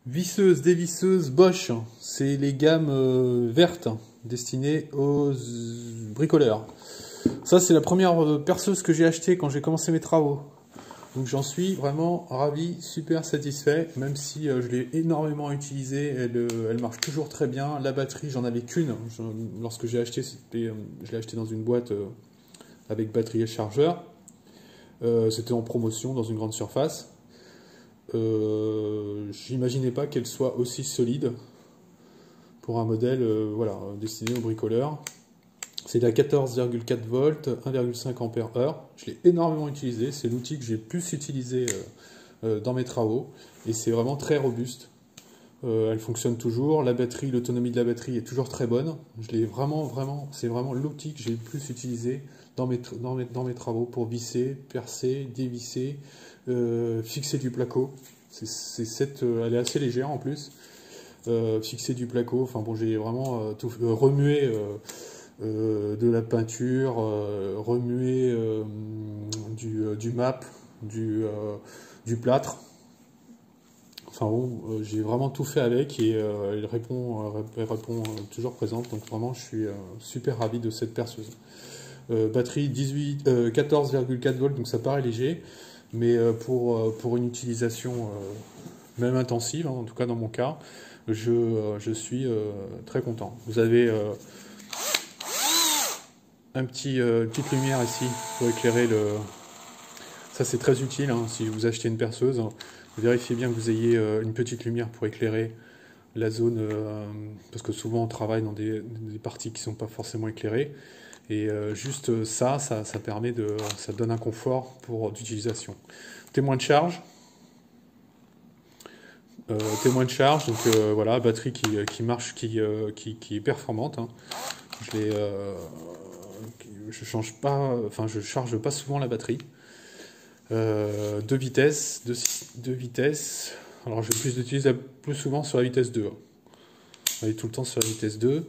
Visseuse, dévisseuse Bosch, c'est les gammes vertes destinées aux bricoleurs. Ça, c'est la première perceuse que j'ai achetée quand j'ai commencé mes travaux. Donc j'en suis vraiment ravi, super satisfait, même si je l'ai énormément utilisée, elle marche toujours très bien. La batterie, j'en avais qu'une. Lorsque j'ai acheté, je l'ai acheté dans une boîte avec batterie et chargeur. C'était en promotion dans une grande surface. J'imaginais pas qu'elle soit aussi solide pour un modèle voilà, destiné aux bricoleurs. C'est la 14,4 volts, 1,5 ampères/heure. Je l'ai énormément utilisé, c'est l'outil que j'ai plus utilisé dans mes travaux et c'est vraiment très robuste. Elle fonctionne toujours, la batterie, l'autonomie de la batterie est toujours très bonne. Je l'ai c'est vraiment l'outil que j'ai le plus utilisé dans mes travaux pour visser, percer, dévisser, fixer du placo. Elle est assez légère en plus. Fixer du placo, enfin bon, j'ai vraiment tout remué de la peinture, remuer du map, du plâtre. Enfin bon, j'ai vraiment tout fait avec et elle répond toujours présente. Donc vraiment, je suis super ravi de cette perceuse. Batterie 14,4 volts, donc ça paraît léger, mais pour une utilisation même intensive, hein, en tout cas dans mon cas, je suis très content. Vous avez une petite lumière ici pour éclairer le... Ça c'est très utile, hein, si vous achetez une perceuse, vérifiez bien que vous ayez une petite lumière pour éclairer la zone, parce que souvent on travaille dans des parties qui ne sont pas forcément éclairées, et juste ça permet ça donne un confort pour d'utilisation. Témoin de charge, donc voilà, batterie qui marche, qui est performante, hein. Je change pas, enfin je charge pas souvent la batterie. Deux vitesses. Alors je vais l'utiliser plus souvent sur la vitesse 2. Elle est tout le temps sur la vitesse 2.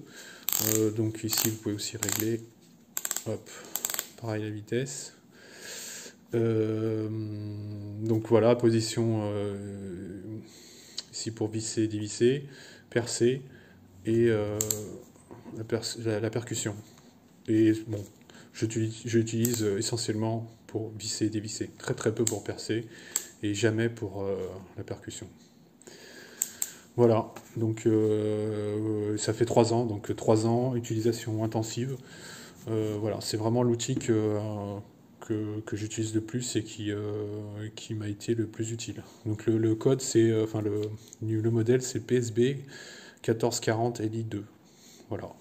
Donc ici vous pouvez aussi régler. Hop, pareil la vitesse. Donc voilà, position ici pour visser, dévisser, percer et la percussion. Et bon, j'utilise essentiellement pour visser et dévisser, très très peu pour percer et jamais pour la percussion. Voilà, donc ça fait 3 ans, donc 3 ans, utilisation intensive. Voilà, c'est vraiment l'outil que j'utilise le plus et qui m'a été le plus utile. Donc le code, c'est, enfin le modèle, c'est PSB 1440 LI2. Voilà.